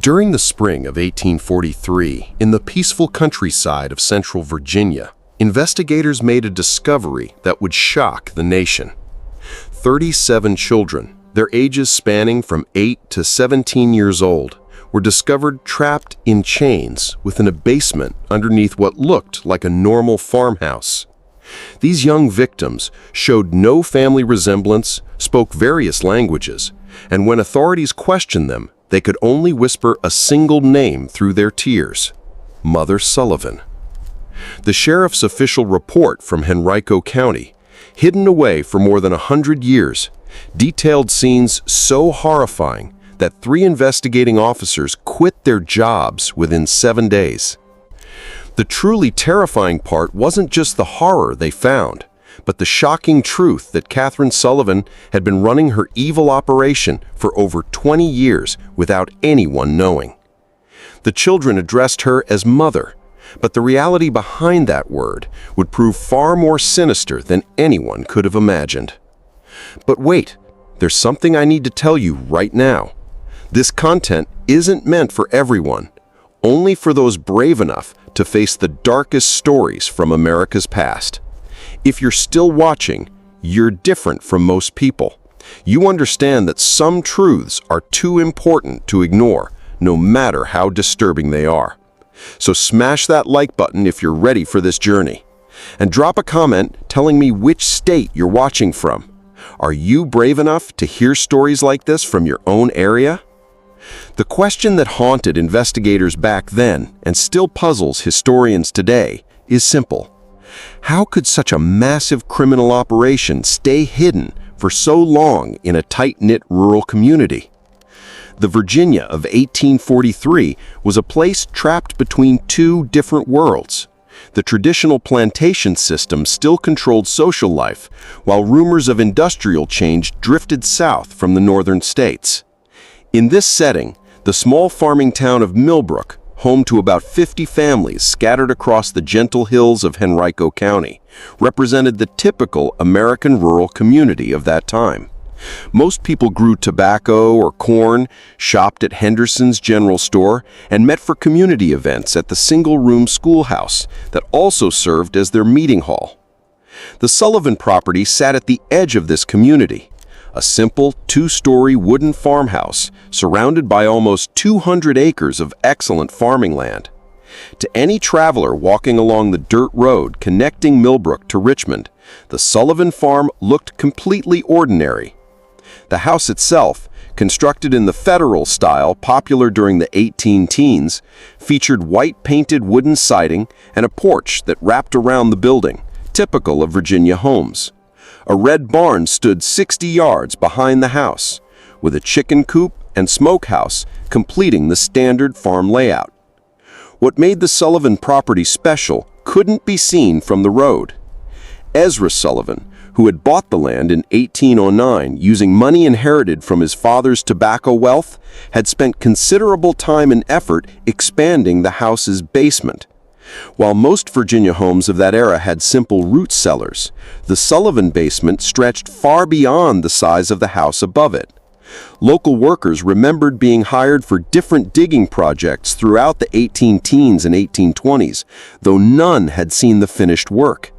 During the spring of 1843, in the peaceful countryside of central Virginia, investigators made a discovery that would shock the nation. 37 children, their ages spanning from 8 to 17 years old, were discovered trapped in chains within a basement underneath what looked like a normal farmhouse. These young victims showed no family resemblance, spoke various languages, and when authorities questioned them, they could only whisper a single name through their tears: Mother Sullivan. The sheriff's official report from Henrico County, hidden away for more than 100 years, detailed scenes so horrifying that 3 investigating officers quit their jobs within 7 days. The truly terrifying part wasn't just the horror they found, but the shocking truth that Catherine Sullivan had been running her evil operation for over 20 years without anyone knowing. The children addressed her as Mother, but the reality behind that word would prove far more sinister than anyone could have imagined. But wait, there's something I need to tell you right now. This content isn't meant for everyone, only for those brave enough to face the darkest stories from America's past. If you're still watching, you're different from most people. You understand that some truths are too important to ignore, no matter how disturbing they are. So smash that like button if you're ready for this journey. And drop a comment telling me which state you're watching from. Are you brave enough to hear stories like this from your own area? The question that haunted investigators back then and still puzzles historians today is simple. How could such a massive criminal operation stay hidden for so long in a tight-knit rural community? The Virginia of 1843 was a place trapped between 2 different worlds. The traditional plantation system still controlled social life, while rumors of industrial change drifted south from the northern states. In this setting, the small farming town of Millbrook, home to about 50 families scattered across the gentle hills of Henrico County, represented the typical American rural community of that time. Most people grew tobacco or corn, shopped at Henderson's General Store, and met for community events at the single-room schoolhouse that also served as their meeting hall. The Sullivan property sat at the edge of this community, a simple 2-story wooden farmhouse surrounded by almost 200 acres of excellent farming land. To any traveler walking along the dirt road connecting Millbrook to Richmond, the Sullivan farm looked completely ordinary. The house itself, constructed in the Federal style popular during the 18-teens, featured white-painted wooden siding and a porch that wrapped around the building, typical of Virginia homes. A red barn stood 60 yards behind the house, with a chicken coop and smokehouse completing the standard farm layout. What made the Sullivan property special couldn't be seen from the road. Ezra Sullivan, who had bought the land in 1809 using money inherited from his father's tobacco wealth, had spent considerable time and effort expanding the house's basement. While most Virginia homes of that era had simple root cellars, the Sullivan basement stretched far beyond the size of the house above it. Local workers remembered being hired for different digging projects throughout the 18-teens and 1820s, though none had seen the finished work.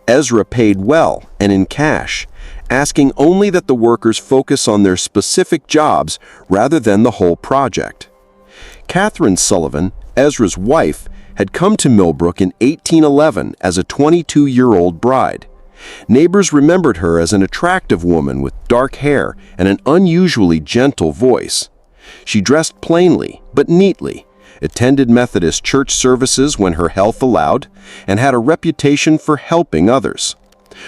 Ezra paid well and in cash, asking only that the workers focus on their specific jobs rather than the whole project. Catherine Sullivan, Ezra's wife, had come to Millbrook in 1811 as a 22-year-old bride. Neighbors remembered her as an attractive woman with dark hair and an unusually gentle voice. She dressed plainly but neatly, attended Methodist church services when her health allowed, and had a reputation for helping others.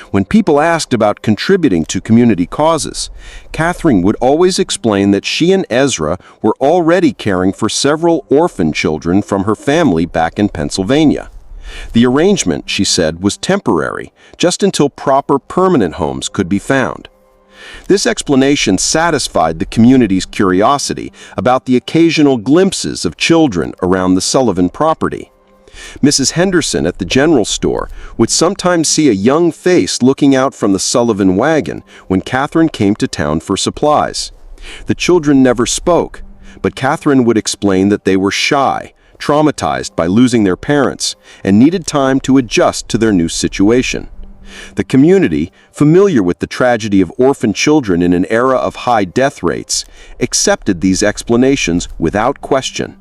When people asked about contributing to community causes, Catherine would always explain that she and Ezra were already caring for several orphan children from her family back in Pennsylvania. The arrangement, she said, was temporary, just until proper permanent homes could be found. This explanation satisfied the community's curiosity about the occasional glimpses of children around the Sullivan property. Mrs. Henderson at the general store would sometimes see a young face looking out from the Sullivan wagon when Catherine came to town for supplies. The children never spoke, but Catherine would explain that they were shy, traumatized by losing their parents, and needed time to adjust to their new situation. The community, familiar with the tragedy of orphan children in an era of high death rates, accepted these explanations without question.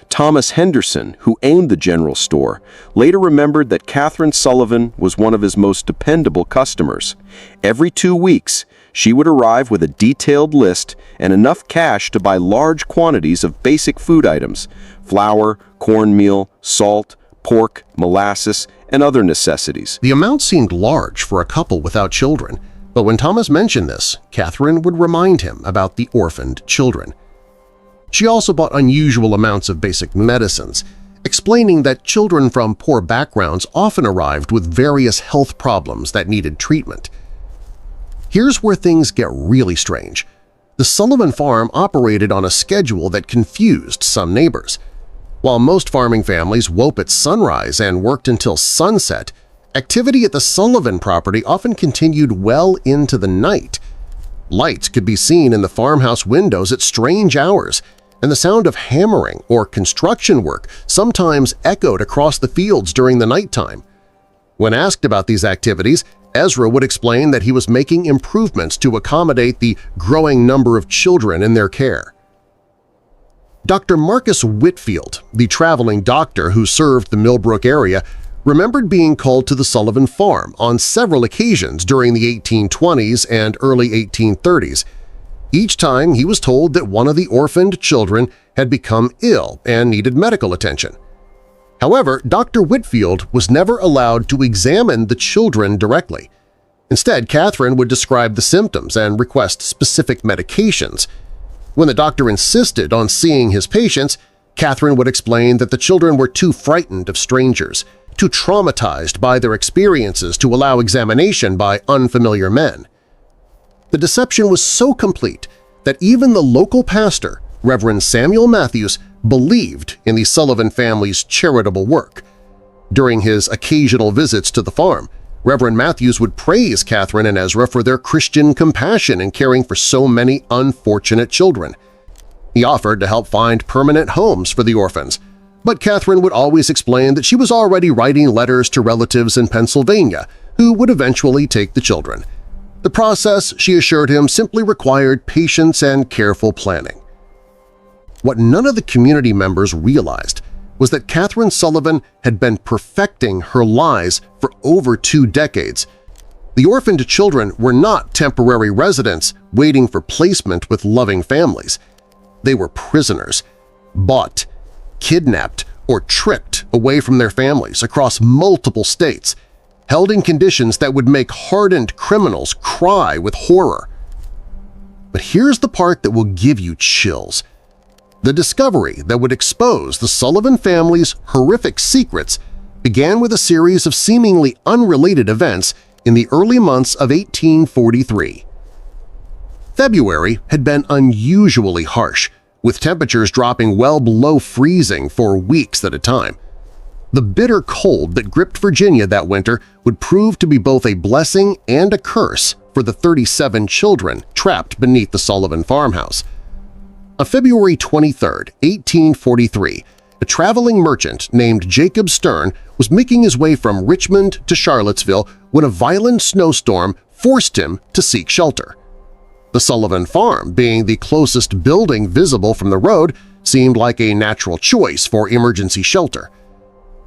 Thomas Henderson, who owned the general store, later remembered that Catherine Sullivan was one of his most dependable customers. Every 2 weeks, she would arrive with a detailed list and enough cash to buy large quantities of basic food items: flour, cornmeal, salt, pork, molasses, and other necessities. The amount seemed large for a couple without children, but when Thomas mentioned this, Catherine would remind him about the orphaned children. She also bought unusual amounts of basic medicines, explaining that children from poor backgrounds often arrived with various health problems that needed treatment. Here's where things get really strange. The Sullivan farm operated on a schedule that confused some neighbors. While most farming families woke at sunrise and worked until sunset, activity at the Sullivan property often continued well into the night. Lights could be seen in the farmhouse windows at strange hours, and the sound of hammering or construction work sometimes echoed across the fields during the nighttime. When asked about these activities, Ezra would explain that he was making improvements to accommodate the growing number of children in their care. Dr. Marcus Whitfield, the traveling doctor who served the Millbrook area, remembered being called to the Sullivan farm on several occasions during the 1820s and early 1830s. Each time he was told that one of the orphaned children had become ill and needed medical attention. However, Dr. Whitfield was never allowed to examine the children directly. Instead, Catherine would describe the symptoms and request specific medications. When the doctor insisted on seeing his patients, Catherine would explain that the children were too frightened of strangers, too traumatized by their experiences to allow examination by unfamiliar men. The deception was so complete that even the local pastor, Reverend Samuel Matthews, believed in the Sullivan family's charitable work. During his occasional visits to the farm, Reverend Matthews would praise Catherine and Ezra for their Christian compassion in caring for so many unfortunate children. He offered to help find permanent homes for the orphans, but Catherine would always explain that she was already writing letters to relatives in Pennsylvania who would eventually take the children. The process, she assured him, simply required patience and careful planning. What none of the community members realized was that Catherine Sullivan had been perfecting her lies for over 2 decades. The orphaned children were not temporary residents waiting for placement with loving families. They were prisoners, bought, kidnapped, or tricked away from their families across multiple states, held in conditions that would make hardened criminals cry with horror. But here's the part that will give you chills. The discovery that would expose the Sullivan family's horrific secrets began with a series of seemingly unrelated events in the early months of 1843. February had been unusually harsh, with temperatures dropping well below freezing for weeks at a time. The bitter cold that gripped Virginia that winter would prove to be both a blessing and a curse for the 37 children trapped beneath the Sullivan farmhouse. On February 23, 1843, a traveling merchant named Jacob Stern was making his way from Richmond to Charlottesville when a violent snowstorm forced him to seek shelter. The Sullivan farm, being the closest building visible from the road, seemed like a natural choice for emergency shelter.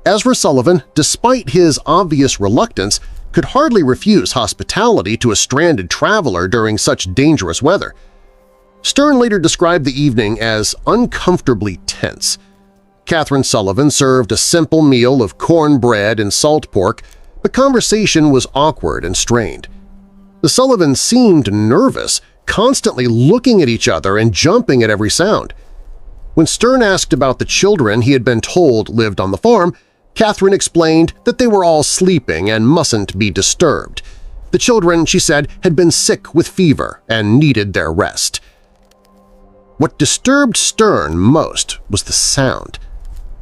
Ezra Sullivan, despite his obvious reluctance, could hardly refuse hospitality to a stranded traveler during such dangerous weather. Stern later described the evening as uncomfortably tense. Catherine Sullivan served a simple meal of cornbread and salt pork, but conversation was awkward and strained. The Sullivans seemed nervous, constantly looking at each other and jumping at every sound. When Stern asked about the children he had been told lived on the farm, Catherine explained that they were all sleeping and mustn't be disturbed. The children, she said, had been sick with fever and needed their rest. What disturbed Stern most was the sound.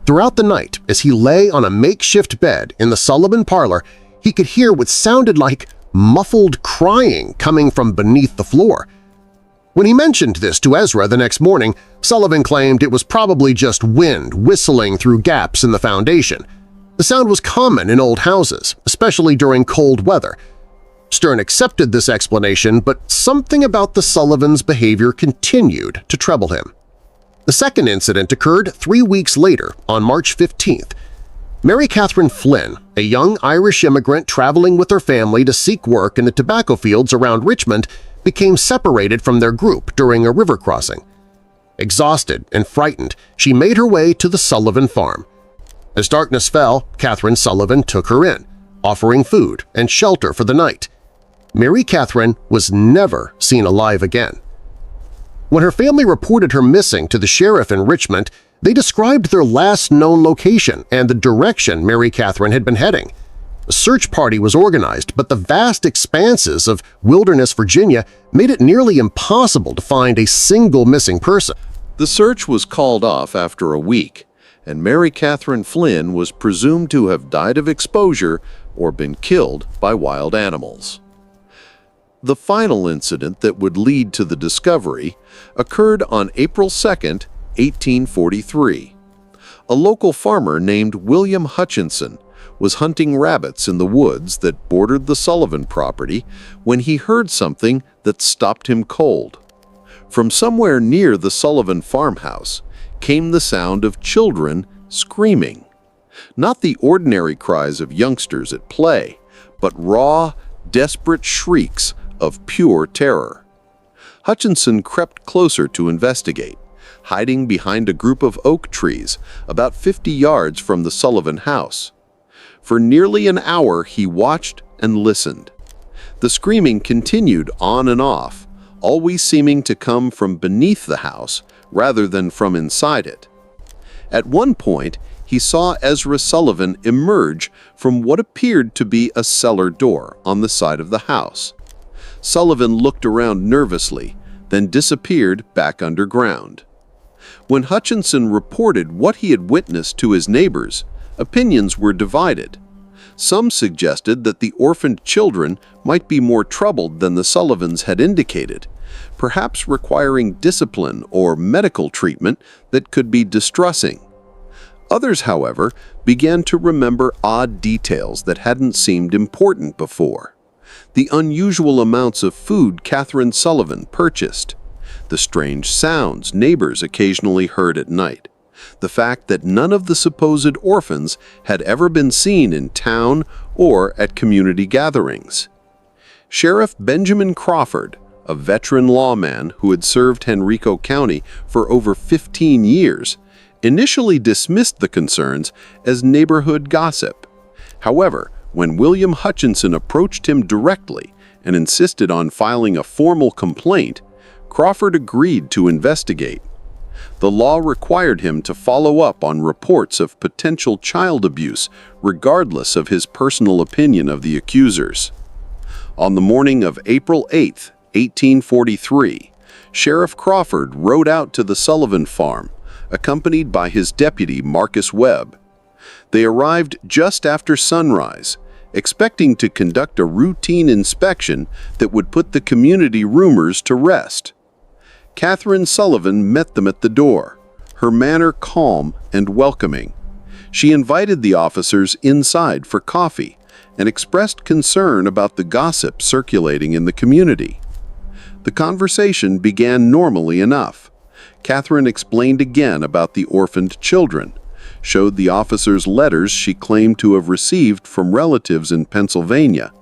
Throughout the night, as he lay on a makeshift bed in the Sullivan parlor, he could hear what sounded like muffled crying coming from beneath the floor. When he mentioned this to Ezra the next morning, Sullivan claimed it was probably just wind whistling through gaps in the foundation. The sound was common in old houses, especially during cold weather. Stern accepted this explanation, but something about the Sullivans' behavior continued to trouble him. The second incident occurred 3 weeks later, on March 15th. Mary Catherine Flynn, a young Irish immigrant traveling with her family to seek work in the tobacco fields around Richmond, became separated from their group during a river crossing. Exhausted and frightened, she made her way to the Sullivan farm. As darkness fell, Catherine Sullivan took her in, offering food and shelter for the night. Mary Catherine was never seen alive again. When her family reported her missing to the sheriff in Richmond, they described their last known location and the direction Mary Catherine had been heading. A search party was organized, but the vast expanses of wilderness Virginia made it nearly impossible to find a single missing person. The search was called off after a week, and Mary Catherine Flynn was presumed to have died of exposure or been killed by wild animals. The final incident that would lead to the discovery occurred on April 2, 1843. A local farmer named William Hutchinson was hunting rabbits in the woods that bordered the Sullivan property when he heard something that stopped him cold. From somewhere near the Sullivan farmhouse came the sound of children screaming. Not the ordinary cries of youngsters at play, but raw, desperate shrieks of pure terror. Hutchinson crept closer to investigate, hiding behind a group of oak trees about 50 yards from the Sullivan house. For nearly an hour he watched and listened. The screaming continued on and off, always seeming to come from beneath the house rather than from inside it. At one point, he saw Ezra Sullivan emerge from what appeared to be a cellar door on the side of the house. Sullivan looked around nervously, then disappeared back underground. When Hutchinson reported what he had witnessed to his neighbors, opinions were divided. Some suggested that the orphaned children might be more troubled than the Sullivans had indicated, perhaps requiring discipline or medical treatment that could be distressing. Others, however, began to remember odd details that hadn't seemed important before. The unusual amounts of food Catherine Sullivan purchased, the strange sounds neighbors occasionally heard at night, the fact that none of the supposed orphans had ever been seen in town or at community gatherings. Sheriff Benjamin Crawford, a veteran lawman who had served Henrico County for over 15 years, initially dismissed the concerns as neighborhood gossip. However, when William Hutchinson approached him directly and insisted on filing a formal complaint, Crawford agreed to investigate. The law required him to follow up on reports of potential child abuse, regardless of his personal opinion of the accusers. On the morning of April 8, 1843, Sheriff Crawford rode out to the Sullivan farm, accompanied by his deputy Marcus Webb. They arrived just after sunrise, expecting to conduct a routine inspection that would put the community rumors to rest. Catherine Sullivan met them at the door, her manner calm and welcoming. She invited the officers inside for coffee and expressed concern about the gossip circulating in the community. The conversation began normally enough. Catherine explained again about the orphaned children, showed the officers letters she claimed to have received from relatives in Pennsylvania,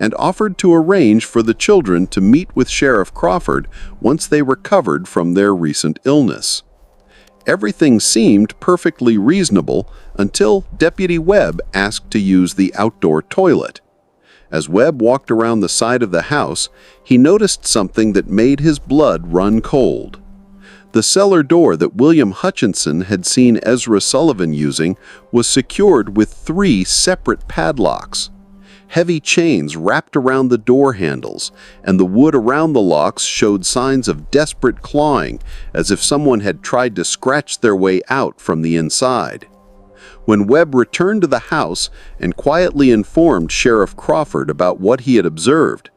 and offered to arrange for the children to meet with Sheriff Crawford once they recovered from their recent illness. Everything seemed perfectly reasonable until Deputy Webb asked to use the outdoor toilet. As Webb walked around the side of the house, he noticed something that made his blood run cold. The cellar door that William Hutchinson had seen Ezra Sullivan using was secured with 3 separate padlocks. Heavy chains wrapped around the door handles, and the wood around the locks showed signs of desperate clawing, as if someone had tried to scratch their way out from the inside. When Webb returned to the house and quietly informed Sheriff Crawford about what he had observed,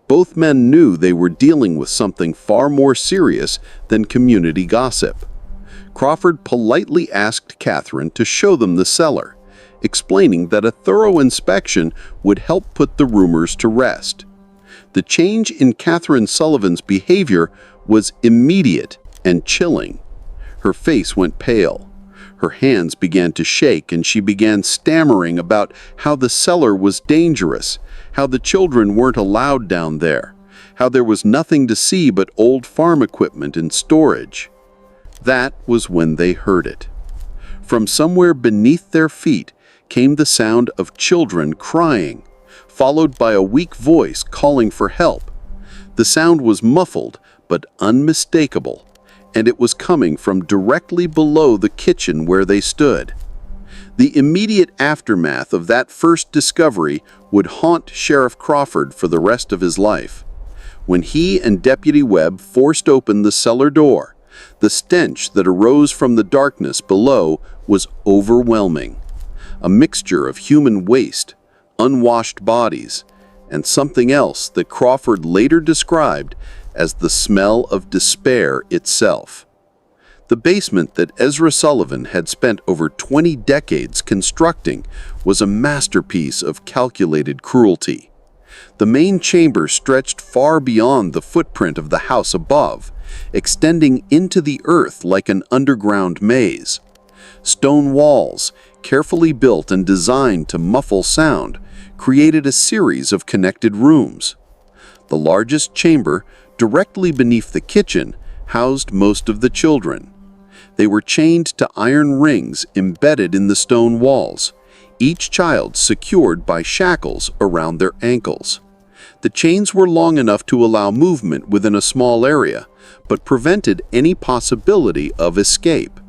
Both men knew they were dealing with something far more serious than community gossip. Crawford politely asked Catherine to show them the cellar, explaining that a thorough inspection would help put the rumors to rest. The change in Catherine Sullivan's behavior was immediate and chilling. Her face went pale. Her hands began to shake, and she began stammering about how the cellar was dangerous, how the children weren't allowed down there, how there was nothing to see but old farm equipment and storage. That was when they heard it. From somewhere beneath their feet came the sound of children crying, followed by a weak voice calling for help. The sound was muffled but unmistakable, and it was coming from directly below the kitchen where they stood. The immediate aftermath of that first discovery would haunt Sheriff Crawford for the rest of his life. When he and Deputy Webb forced open the cellar door, the stench that arose from the darkness below was overwhelming. A mixture of human waste, unwashed bodies, and something else that Crawford later described as the smell of despair itself. The basement that Ezra Sullivan had spent over 20 decades constructing was a masterpiece of calculated cruelty. The main chamber stretched far beyond the footprint of the house above, extending into the earth like an underground maze. Stone walls, carefully built and designed to muffle sound, created a series of connected rooms. The largest chamber, directly beneath the kitchen, housed most of the children. They were chained to iron rings embedded in the stone walls, each child secured by shackles around their ankles. The chains were long enough to allow movement within a small area, but prevented any possibility of escape.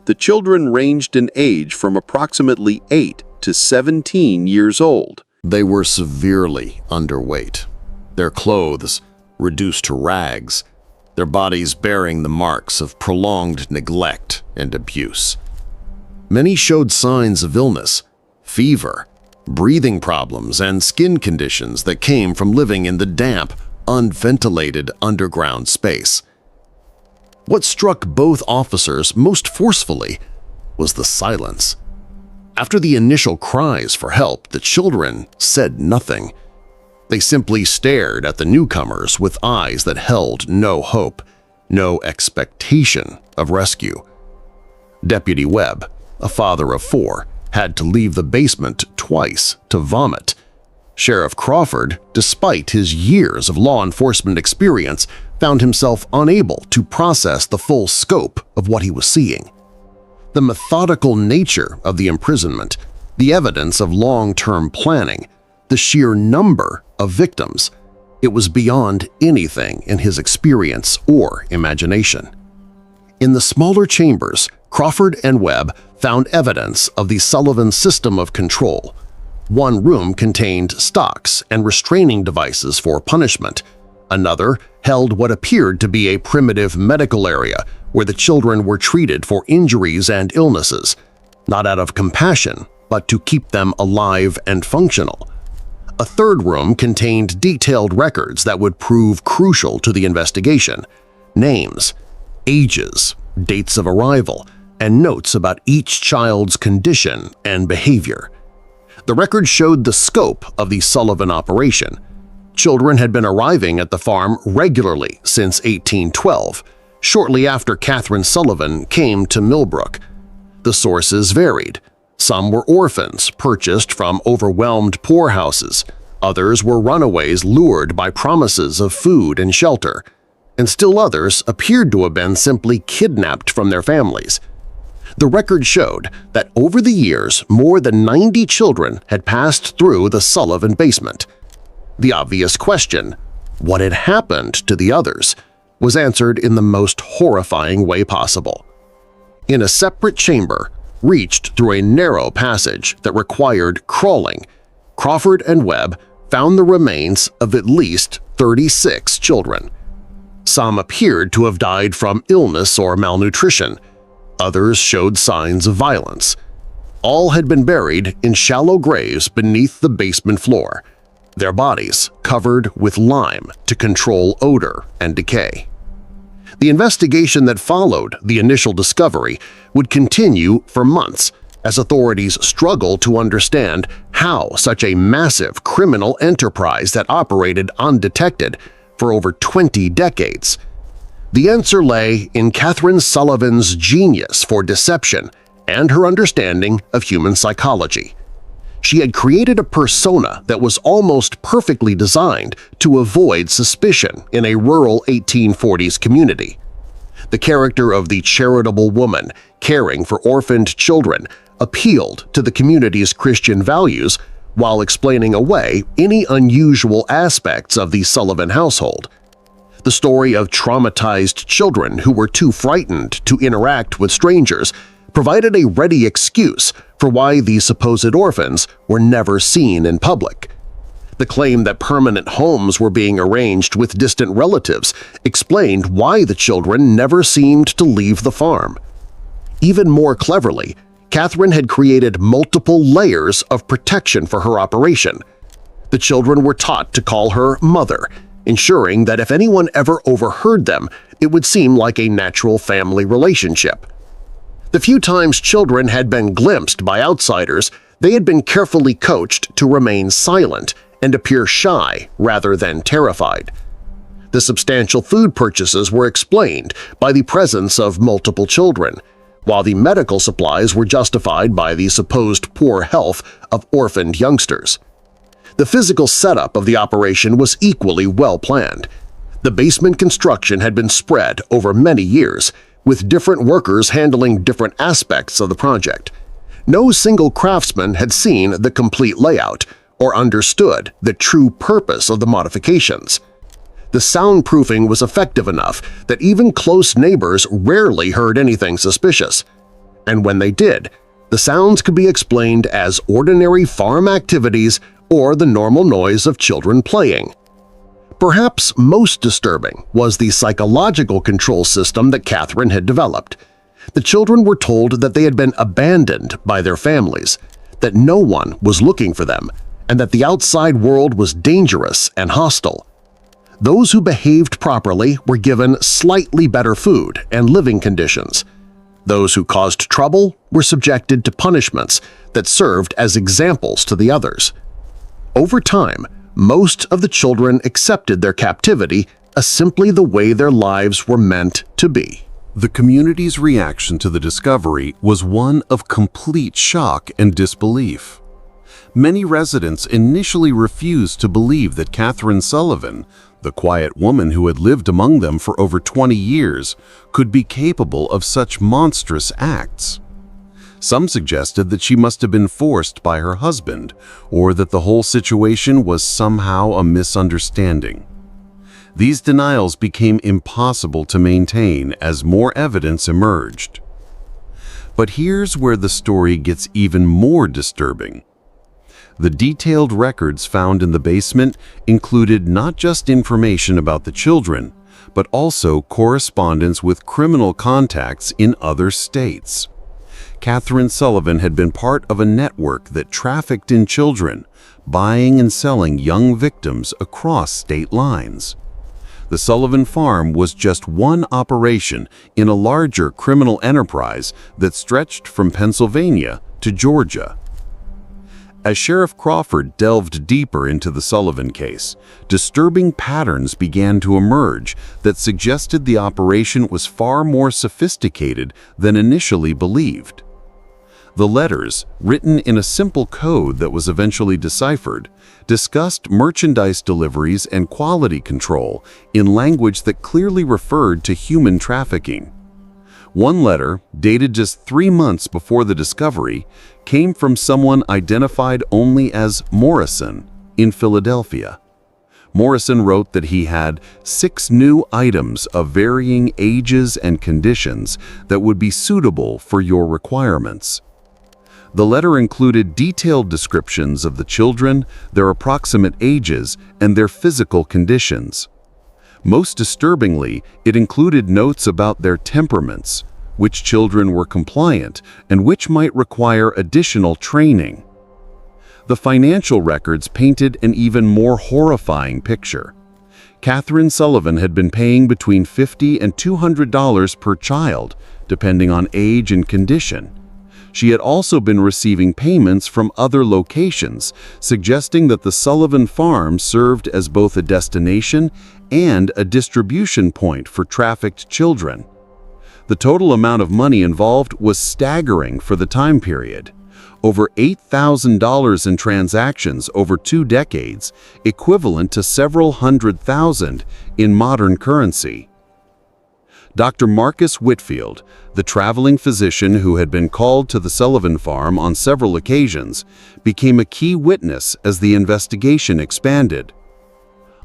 The children ranged in age from approximately 8 to 17 years old. They were severely underweight. Their clothes reduced to rags, their bodies bearing the marks of prolonged neglect and abuse. Many showed signs of illness, fever, breathing problems, and skin conditions that came from living in the damp, unventilated underground space. What struck both officers most forcefully was the silence. After the initial cries for help, the children said nothing. They simply stared at the newcomers with eyes that held no hope, no expectation of rescue. Deputy Webb, a father of 4, had to leave the basement twice to vomit. Sheriff Crawford, despite his years of law enforcement experience, found himself unable to process the full scope of what he was seeing. The methodical nature of the imprisonment, the evidence of long-term planning, the sheer number of victims, it was beyond anything in his experience or imagination. In the smaller chambers, Crawford and Webb found evidence of the Sullivan system of control. One room contained stocks and restraining devices for punishment. Another held what appeared to be a primitive medical area where the children were treated for injuries and illnesses, not out of compassion, but to keep them alive and functional. A third room contained detailed records that would prove crucial to the investigation: names, ages, dates of arrival, and notes about each child's condition and behavior. The record showed the scope of the Sullivan operation. Children had been arriving at the farm regularly since 1812, shortly after Catherine Sullivan came to Millbrook. The sources varied. Some were orphans purchased from overwhelmed poorhouses, others were runaways lured by promises of food and shelter, and still others appeared to have been simply kidnapped from their families. The record showed that over the years more than 90 children had passed through the Sullivan basement. The obvious question, what had happened to the others, was answered in the most horrifying way possible. In a separate chamber, reached through a narrow passage that required crawling, Crawford and Webb found the remains of at least 36 children. Some appeared to have died from illness or malnutrition. Others showed signs of violence. All had been buried in shallow graves beneath the basement floor, their bodies covered with lime to control odor and decay. The investigation that followed the initial discovery would continue for months as authorities struggled to understand how such a massive criminal enterprise that operated undetected for over 20 decades. The answer lay in Catherine Sullivan's genius for deception and her understanding of human psychology. She had created a persona that was almost perfectly designed to avoid suspicion in a rural 1840s community. The character of the charitable woman caring for orphaned children appealed to the community's Christian values while explaining away any unusual aspects of the Sullivan household. The story of traumatized children who were too frightened to interact with strangers provided a ready excuse for why the supposed orphans were never seen in public. The claim that permanent homes were being arranged with distant relatives explained why the children never seemed to leave the farm. Even more cleverly, Catherine had created multiple layers of protection for her operation. The children were taught to call her Mother, ensuring that if anyone ever overheard them, it would seem like a natural family relationship. The few times children had been glimpsed by outsiders, they had been carefully coached to remain silent and appear shy rather than terrified. The substantial food purchases were explained by the presence of multiple children, while the medical supplies were justified by the supposed poor health of orphaned youngsters. The physical setup of the operation was equally well planned. The basement construction had been spread over many years, with different workers handling different aspects of the project. No single craftsman had seen the complete layout or understood the true purpose of the modifications. The soundproofing was effective enough that even close neighbors rarely heard anything suspicious. And when they did, the sounds could be explained as ordinary farm activities or the normal noise of children playing. Perhaps most disturbing was the psychological control system that Catherine had developed. The children were told that they had been abandoned by their families, that no one was looking for them, and that the outside world was dangerous and hostile. Those who behaved properly were given slightly better food and living conditions. Those who caused trouble were subjected to punishments that served as examples to the others. Over time, most of the children accepted their captivity as simply the way their lives were meant to be. The community's reaction to the discovery was one of complete shock and disbelief. Many residents initially refused to believe that Catherine Sullivan, the quiet woman who had lived among them for over 20 years, could be capable of such monstrous acts. Some suggested that she must have been forced by her husband, or that the whole situation was somehow a misunderstanding. These denials became impossible to maintain as more evidence emerged. But here's where the story gets even more disturbing. The detailed records found in the basement included not just information about the children, but also correspondence with criminal contacts in other states. Catherine Sullivan had been part of a network that trafficked in children, buying and selling young victims across state lines. The Sullivan farm was just one operation in a larger criminal enterprise that stretched from Pennsylvania to Georgia. As Sheriff Crawford delved deeper into the Sullivan case, disturbing patterns began to emerge that suggested the operation was far more sophisticated than initially believed. The letters, written in a simple code that was eventually deciphered, discussed merchandise deliveries and quality control in language that clearly referred to human trafficking. One letter, dated just 3 months before the discovery, came from someone identified only as Morrison in Philadelphia. Morrison wrote that he had 6 new items of varying ages and conditions that would be suitable for your requirements. The letter included detailed descriptions of the children, their approximate ages, and their physical conditions. Most disturbingly, it included notes about their temperaments, which children were compliant and which might require additional training. The financial records painted an even more horrifying picture. Catherine Sullivan had been paying between $50 and $200 per child, depending on age and condition. She had also been receiving payments from other locations, suggesting that the Sullivan farm served as both a destination and a distribution point for trafficked children. The total amount of money involved was staggering for the time period. Over $8,000 in transactions over 2 decades, equivalent to several $100,000 in modern currency. Dr. Marcus Whitfield, the traveling physician who had been called to the Sullivan farm on several occasions, became a key witness as the investigation expanded.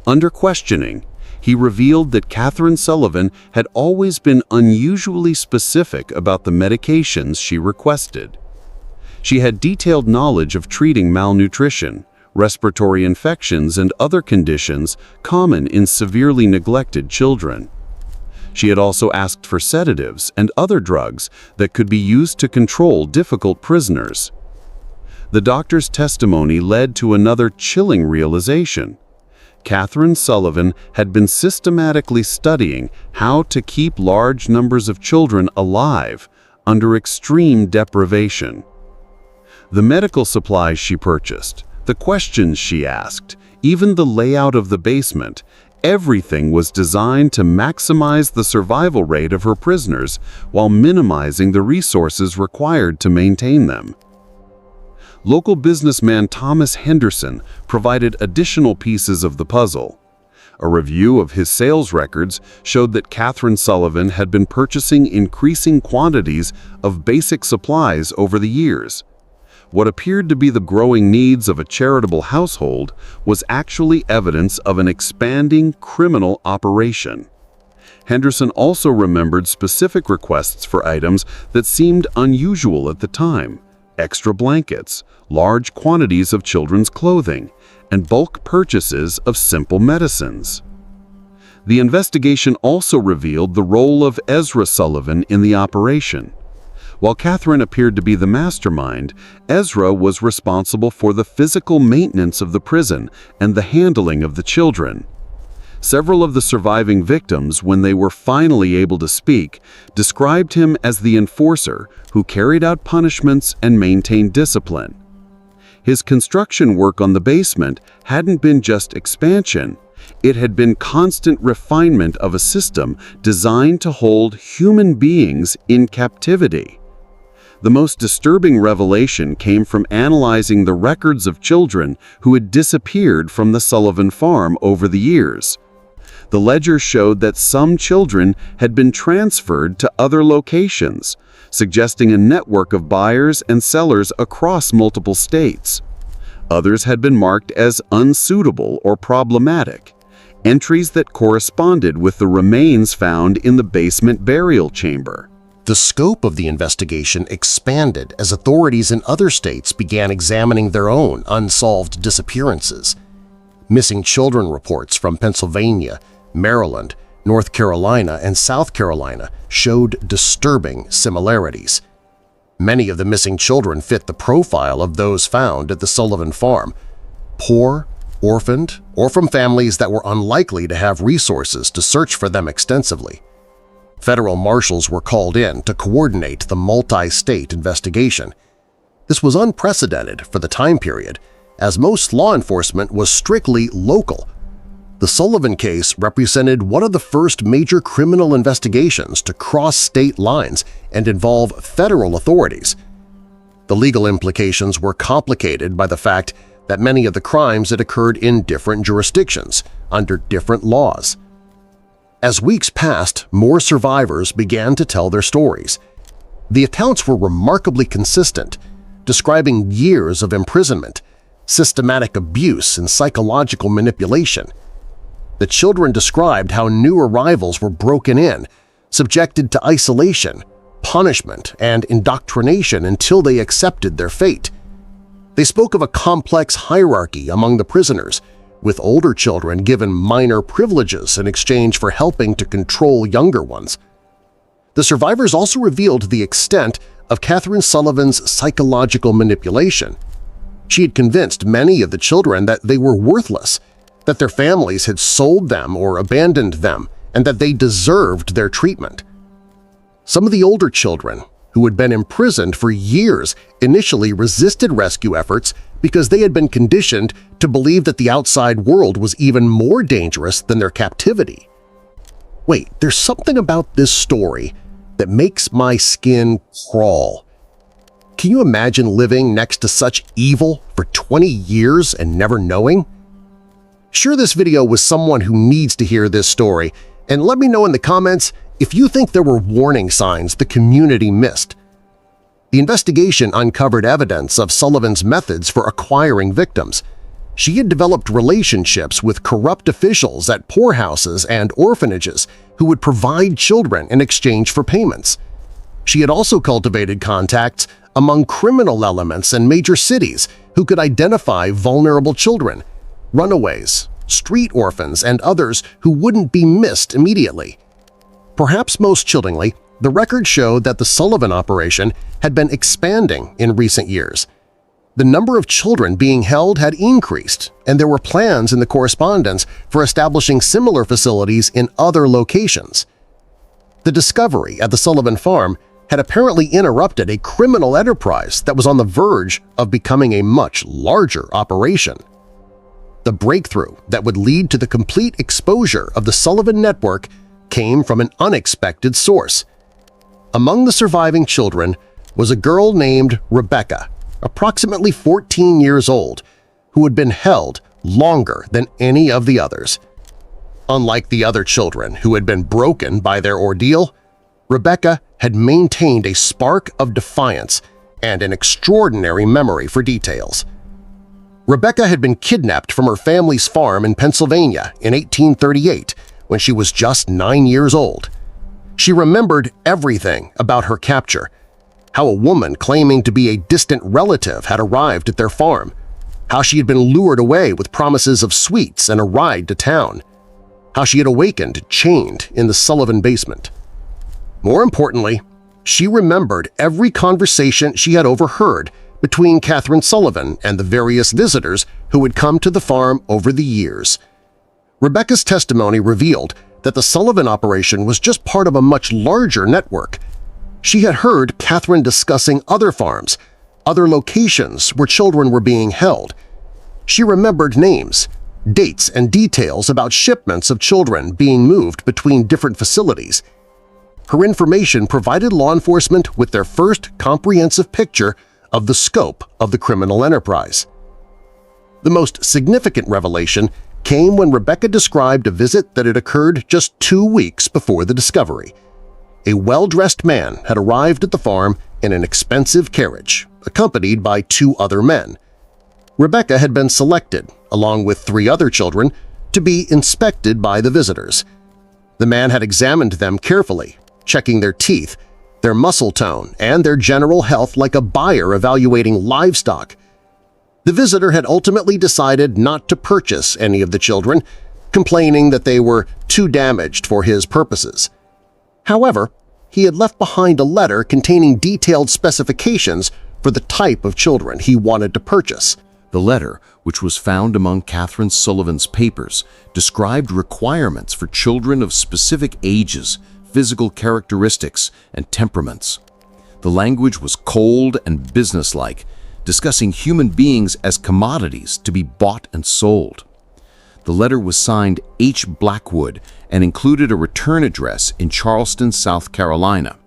Under questioning, he revealed that Catherine Sullivan had always been unusually specific about the medications she requested. She had detailed knowledge of treating malnutrition, respiratory infections, and other conditions common in severely neglected children. She had also asked for sedatives and other drugs that could be used to control difficult prisoners. The doctor's testimony led to another chilling realization. Catherine Sullivan had been systematically studying how to keep large numbers of children alive under extreme deprivation. The medical supplies she purchased, the questions she asked, even the layout of the basement, everything was designed to maximize the survival rate of her prisoners while minimizing the resources required to maintain them. Local businessman Thomas Henderson provided additional pieces of the puzzle. A review of his sales records showed that Catherine Sullivan had been purchasing increasing quantities of basic supplies over the years. What appeared to be the growing needs of a charitable household was actually evidence of an expanding criminal operation. Henderson also remembered specific requests for items that seemed unusual at the time: extra blankets, large quantities of children's clothing, and bulk purchases of simple medicines. The investigation also revealed the role of Ezra Sullivan in the operation. While Catherine appeared to be the mastermind, Ezra was responsible for the physical maintenance of the prison and the handling of the children. Several of the surviving victims, when they were finally able to speak, described him as the enforcer who carried out punishments and maintained discipline. His construction work on the basement hadn't been just expansion. It had been constant refinement of a system designed to hold human beings in captivity. The most disturbing revelation came from analyzing the records of children who had disappeared from the Sullivan farm over the years. The ledger showed that some children had been transferred to other locations, suggesting a network of buyers and sellers across multiple states. Others had been marked as unsuitable or problematic, entries that corresponded with the remains found in the basement burial chamber. The scope of the investigation expanded as authorities in other states began examining their own unsolved disappearances. Missing children reports from Pennsylvania, Maryland, North Carolina, and South Carolina showed disturbing similarities. Many of the missing children fit the profile of those found at the Sullivan farm: poor, orphaned, or from families that were unlikely to have resources to search for them extensively. Federal marshals were called in to coordinate the multi-state investigation. This was unprecedented for the time period, as most law enforcement was strictly local. The Sullivan case represented one of the first major criminal investigations to cross state lines and involve federal authorities. The legal implications were complicated by the fact that many of the crimes had occurred in different jurisdictions, under different laws. As weeks passed, more survivors began to tell their stories. The accounts were remarkably consistent, describing years of imprisonment, systematic abuse, and psychological manipulation. The children described how new arrivals were broken in, subjected to isolation, punishment, and indoctrination until they accepted their fate. They spoke of a complex hierarchy among the prisoners, with older children given minor privileges in exchange for helping to control younger ones. The survivors also revealed the extent of Catherine Sullivan's psychological manipulation. She had convinced many of the children that they were worthless, that their families had sold them or abandoned them, and that they deserved their treatment. Some of the older children, who had been imprisoned for years, initially resisted rescue efforts because they had been conditioned to believe that the outside world was even more dangerous than their captivity. Wait, there's something about this story that makes my skin crawl. Can you imagine living next to such evil for 20 years and never knowing? Share this video with someone who needs to hear this story, and let me know in the comments if you think there were warning signs the community missed. The investigation uncovered evidence of Sullivan's methods for acquiring victims. She had developed relationships with corrupt officials at poorhouses and orphanages who would provide children in exchange for payments. She had also cultivated contacts among criminal elements in major cities who could identify vulnerable children, runaways, street orphans, and others who wouldn't be missed immediately. Perhaps most chillingly, the record showed that the Sullivan operation had been expanding in recent years. The number of children being held had increased, and there were plans in the correspondence for establishing similar facilities in other locations. The discovery at the Sullivan farm had apparently interrupted a criminal enterprise that was on the verge of becoming a much larger operation. The breakthrough that would lead to the complete exposure of the Sullivan network came from an unexpected source. Among the surviving children was a girl named Rebecca, approximately 14 years old, who had been held longer than any of the others. Unlike the other children who had been broken by their ordeal, Rebecca had maintained a spark of defiance and an extraordinary memory for details. Rebecca had been kidnapped from her family's farm in Pennsylvania in 1838 when she was just 9 years old. She remembered everything about her capture, how a woman claiming to be a distant relative had arrived at their farm, how she had been lured away with promises of sweets and a ride to town, how she had awakened chained in the Sullivan basement. More importantly, she remembered every conversation she had overheard between Catherine Sullivan and the various visitors who had come to the farm over the years. Rebecca's testimony revealed that the Sullivan operation was just part of a much larger network. She had heard Catherine discussing other farms, other locations where children were being held. She remembered names, dates, and details about shipments of children being moved between different facilities. Her information provided law enforcement with their first comprehensive picture of the scope of the criminal enterprise. The most significant revelation came when Rebecca described a visit that had occurred just 2 weeks before the discovery. A well-dressed man had arrived at the farm in an expensive carriage, accompanied by 2 other men. Rebecca had been selected, along with 3 other children, to be inspected by the visitors. The man had examined them carefully, checking their teeth, their muscle tone, and their general health like a buyer evaluating livestock. The visitor had ultimately decided not to purchase any of the children, complaining that they were too damaged for his purposes. However, he had left behind a letter containing detailed specifications for the type of children he wanted to purchase. The letter, which was found among Catherine Sullivan's papers, described requirements for children of specific ages, physical characteristics, and temperaments. The language was cold and businesslike, discussing human beings as commodities to be bought and sold. The letter was signed H. Blackwood and included a return address in Charleston, South Carolina.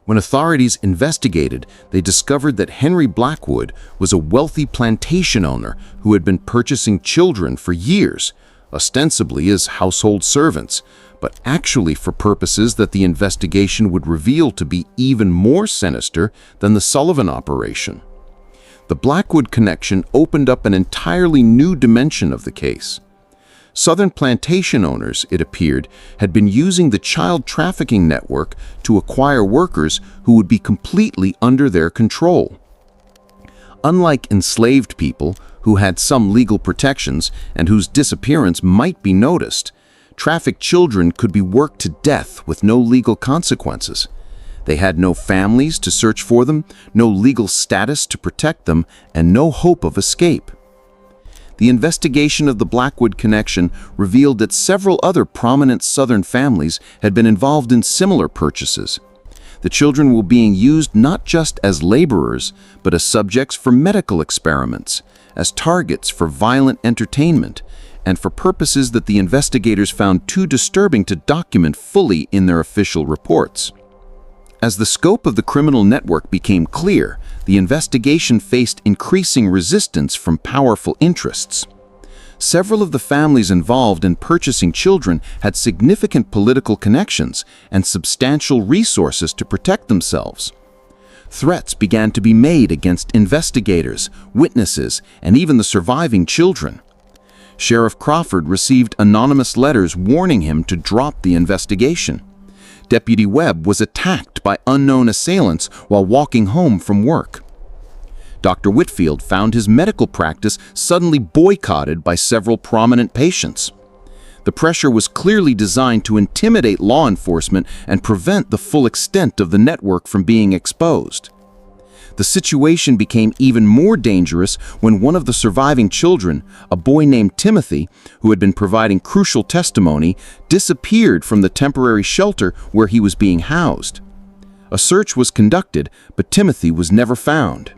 When authorities investigated, they discovered that Henry Blackwood was a wealthy plantation owner who had been purchasing children for years, ostensibly as household servants, but actually for purposes that the investigation would reveal to be even more sinister than the Sullivan operation. The Blackwood connection opened up an entirely new dimension of the case. Southern plantation owners, it appeared, had been using the child trafficking network to acquire workers who would be completely under their control. Unlike enslaved people who had some legal protections and whose disappearance might be noticed, trafficked children could be worked to death with no legal consequences. They had no families to search for them, no legal status to protect them, and no hope of escape. The investigation of the Blackwood connection revealed that several other prominent Southern families had been involved in similar purchases. The children were being used not just as laborers, but as subjects for medical experiments, as targets for violent entertainment, and for purposes that the investigators found too disturbing to document fully in their official reports. As the scope of the criminal network became clear, the investigation faced increasing resistance from powerful interests. Several of the families involved in purchasing children had significant political connections and substantial resources to protect themselves. Threats began to be made against investigators, witnesses, and even the surviving children. Sheriff Crawford received anonymous letters warning him to drop the investigation. Deputy Webb was attacked by unknown assailants while walking home from work. Dr. Whitfield found his medical practice suddenly boycotted by several prominent patients. The pressure was clearly designed to intimidate law enforcement and prevent the full extent of the network from being exposed. The situation became even more dangerous when one of the surviving children, a boy named Timothy, who had been providing crucial testimony, disappeared from the temporary shelter where he was being housed. A search was conducted, but Timothy was never found.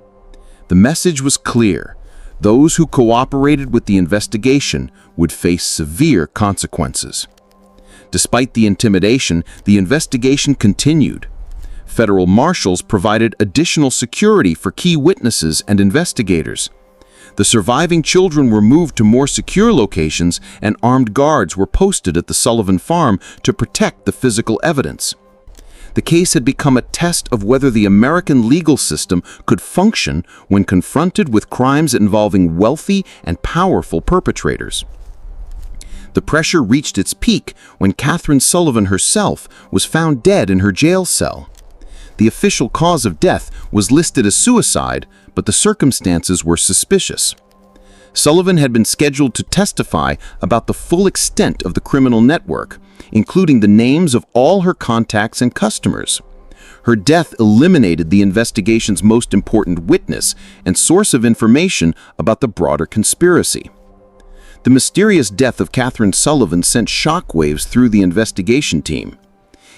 The message was clear. Those who cooperated with the investigation would face severe consequences. Despite the intimidation, the investigation continued. Federal marshals provided additional security for key witnesses and investigators. The surviving children were moved to more secure locations, and armed guards were posted at the Sullivan farm to protect the physical evidence. The case had become a test of whether the American legal system could function when confronted with crimes involving wealthy and powerful perpetrators. The pressure reached its peak when Catherine Sullivan herself was found dead in her jail cell. The official cause of death was listed as suicide, but the circumstances were suspicious. Sullivan had been scheduled to testify about the full extent of the criminal network, including the names of all her contacts and customers. Her death eliminated the investigation's most important witness and source of information about the broader conspiracy. The mysterious death of Catherine Sullivan sent shockwaves through the investigation team.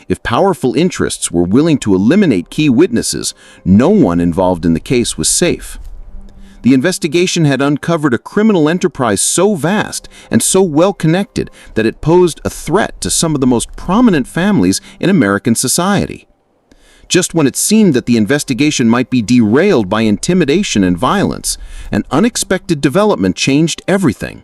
If powerful interests were willing to eliminate key witnesses, no one involved in the case was safe. The investigation had uncovered a criminal enterprise so vast and so well connected that it posed a threat to some of the most prominent families in American society. Just when it seemed that the investigation might be derailed by intimidation and violence, an unexpected development changed everything.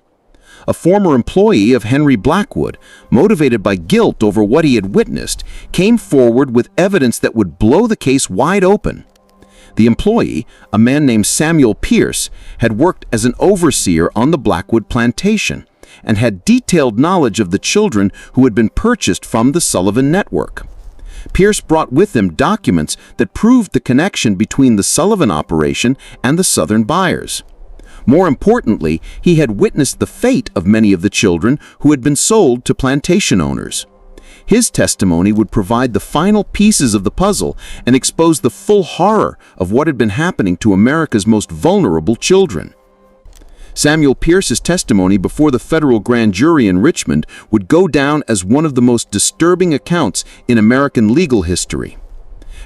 A former employee of Henry Blackwood, motivated by guilt over what he had witnessed, came forward with evidence that would blow the case wide open. The employee, a man named Samuel Pierce, had worked as an overseer on the Blackwood plantation and had detailed knowledge of the children who had been purchased from the Sullivan network. Pierce brought with him documents that proved the connection between the Sullivan operation and the Southern buyers. More importantly, he had witnessed the fate of many of the children who had been sold to plantation owners. His testimony would provide the final pieces of the puzzle and expose the full horror of what had been happening to America's most vulnerable children. Samuel Pierce's testimony before the federal grand jury in Richmond would go down as one of the most disturbing accounts in American legal history.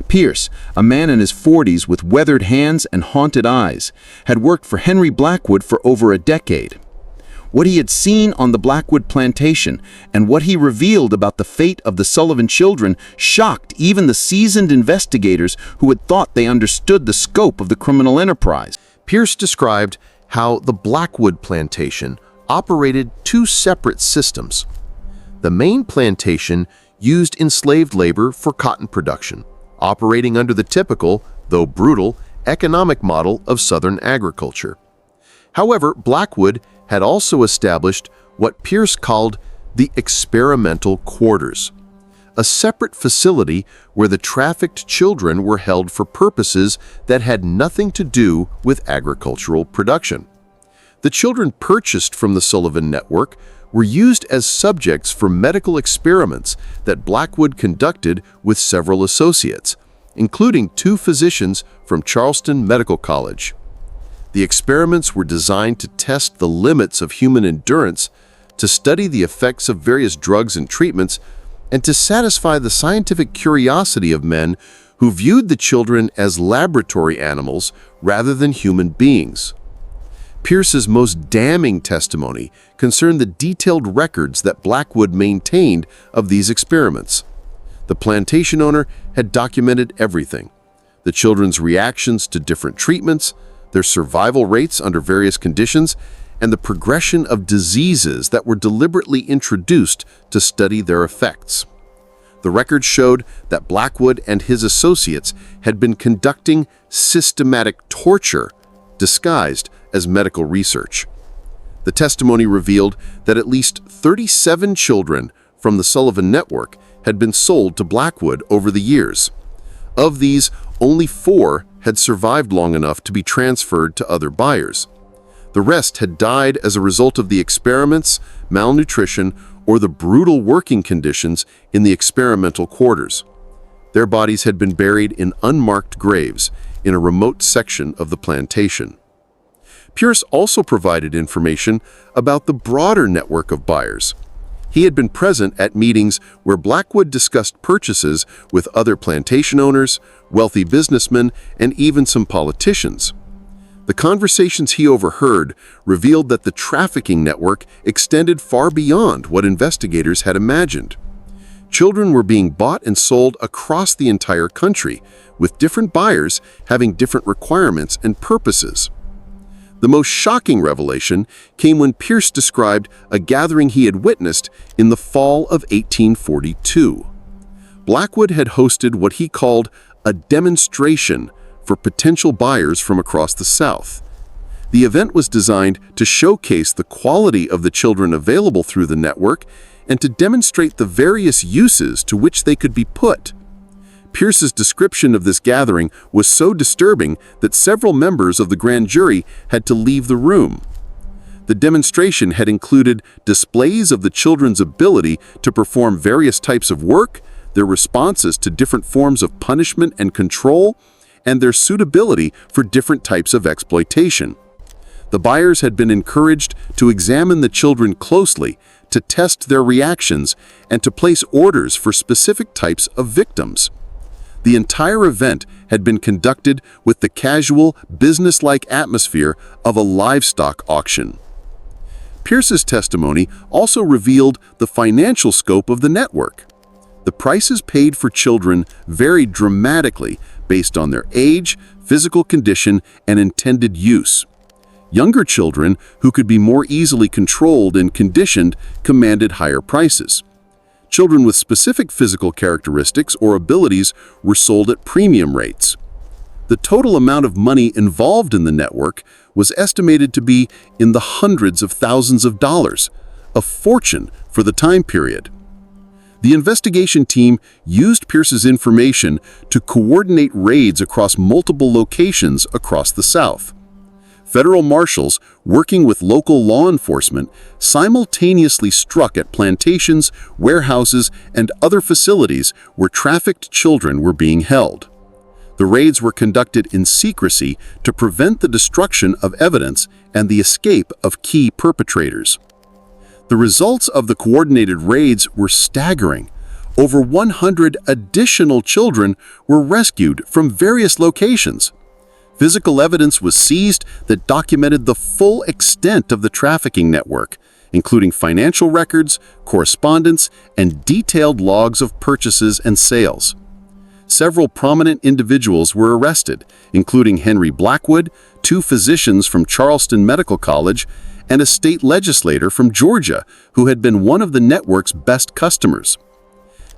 Pierce, a man in his 40s with weathered hands and haunted eyes, had worked for Henry Blackwood for over a decade. What he had seen on the Blackwood plantation and what he revealed about the fate of the Sullivan children shocked even the seasoned investigators who had thought they understood the scope of the criminal enterprise. Pierce described how the Blackwood plantation operated two separate systems. The main plantation used enslaved labor for cotton production, operating under the typical, though brutal, economic model of Southern agriculture. However, Blackwood had also established what Pierce called the experimental quarters, a separate facility where the trafficked children were held for purposes that had nothing to do with agricultural production. The children purchased from the Sullivan network were used as subjects for medical experiments that Blackwood conducted with several associates, including 2 physicians from Charleston Medical College. The experiments were designed to test the limits of human endurance, to study the effects of various drugs and treatments, and to satisfy the scientific curiosity of men who viewed the children as laboratory animals rather than human beings. Pierce's most damning testimony concerned the detailed records that Blackwood maintained of these experiments. The plantation owner had documented everything: the children's reactions to different treatments, their survival rates under various conditions, and the progression of diseases that were deliberately introduced to study their effects. The records showed that Blackwood and his associates had been conducting systematic torture disguised as medical research. The testimony revealed that at least 37 children from the Sullivan network had been sold to Blackwood over the years. Of these, only 4 had survived long enough to be transferred to other buyers. The rest had died as a result of the experiments, malnutrition, or the brutal working conditions in the experimental quarters. Their bodies had been buried in unmarked graves in a remote section of the plantation. Pierce also provided information about the broader network of buyers. He had been present at meetings where Blackwood discussed purchases with other plantation owners, wealthy businessmen, and even some politicians. The conversations he overheard revealed that the trafficking network extended far beyond what investigators had imagined. Children were being bought and sold across the entire country, with different buyers having different requirements and purposes. The most shocking revelation came when Pierce described a gathering he had witnessed in the fall of 1842. Blackwood had hosted what he called a demonstration for potential buyers from across the South. The event was designed to showcase the quality of the children available through the network and to demonstrate the various uses to which they could be put. Pierce's description of this gathering was so disturbing that several members of the grand jury had to leave the room. The demonstration had included displays of the children's ability to perform various types of work, their responses to different forms of punishment and control, and their suitability for different types of exploitation. The buyers had been encouraged to examine the children closely, to test their reactions, and to place orders for specific types of victims. The entire event had been conducted with the casual, business-like atmosphere of a livestock auction. Pierce's testimony also revealed the financial scope of the network. The prices paid for children varied dramatically based on their age, physical condition, and intended use. Younger children, who could be more easily controlled and conditioned, commanded higher prices. Children with specific physical characteristics or abilities were sold at premium rates. The total amount of money involved in the network was estimated to be in the hundreds of thousands of dollars, a fortune for the time period. The investigation team used Pierce's information to coordinate raids across multiple locations across the South. Federal marshals, working with local law enforcement, simultaneously struck at plantations, warehouses, and other facilities where trafficked children were being held. The raids were conducted in secrecy to prevent the destruction of evidence and the escape of key perpetrators. The results of the coordinated raids were staggering. Over 100 additional children were rescued from various locations. Physical evidence was seized that documented the full extent of the trafficking network, including financial records, correspondence, and detailed logs of purchases and sales. Several prominent individuals were arrested, including Henry Blackwood, 2 physicians from Charleston Medical College, and a state legislator from Georgia who had been one of the network's best customers.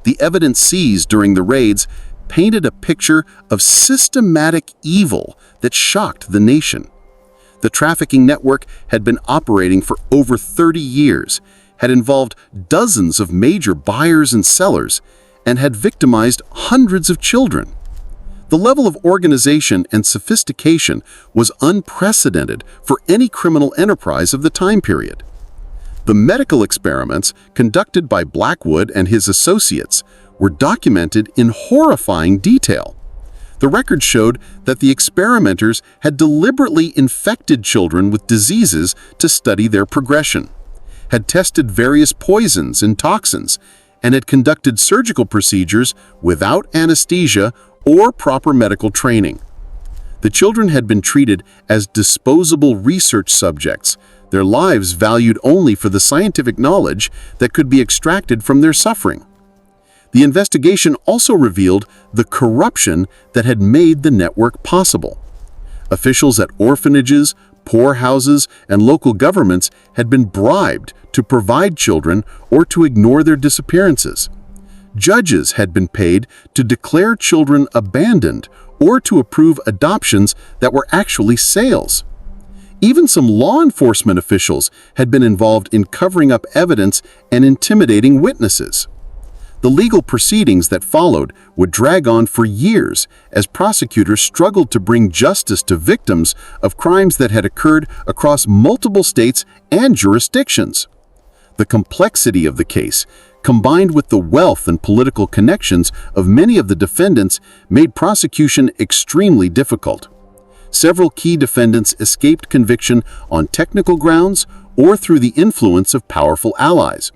The evidence seized during the raids painted a picture of systematic evil that shocked the nation. The trafficking network had been operating for over 30 years, had involved dozens of major buyers and sellers, and had victimized hundreds of children. The level of organization and sophistication was unprecedented for any criminal enterprise of the time period. The medical experiments conducted by Blackwood and his associates were documented in horrifying detail. The record showed that the experimenters had deliberately infected children with diseases to study their progression, had tested various poisons and toxins, and had conducted surgical procedures without anesthesia or proper medical training. The children had been treated as disposable research subjects, their lives valued only for the scientific knowledge that could be extracted from their suffering. The investigation also revealed the corruption that had made the network possible. Officials at orphanages, poorhouses, and local governments had been bribed to provide children or to ignore their disappearances. Judges had been paid to declare children abandoned or to approve adoptions that were actually sales. Even some law enforcement officials had been involved in covering up evidence and intimidating witnesses. The legal proceedings that followed would drag on for years as prosecutors struggled to bring justice to victims of crimes that had occurred across multiple states and jurisdictions. The complexity of the case, combined with the wealth and political connections of many of the defendants, made prosecution extremely difficult. Several key defendants escaped conviction on technical grounds or through the influence of powerful allies.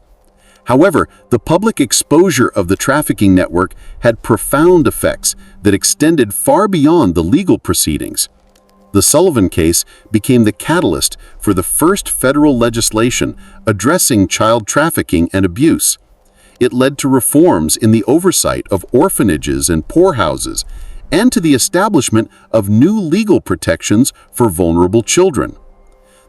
However, the public exposure of the trafficking network had profound effects that extended far beyond the legal proceedings. The Sullivan case became the catalyst for the first federal legislation addressing child trafficking and abuse. It led to reforms in the oversight of orphanages and poorhouses, and to the establishment of new legal protections for vulnerable children.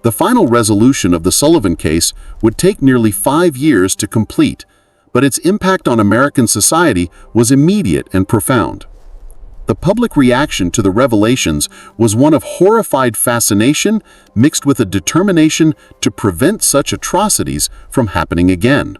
The final resolution of the Sullivan case would take nearly 5 years to complete, but its impact on American society was immediate and profound. The public reaction to the revelations was one of horrified fascination mixed with a determination to prevent such atrocities from happening again.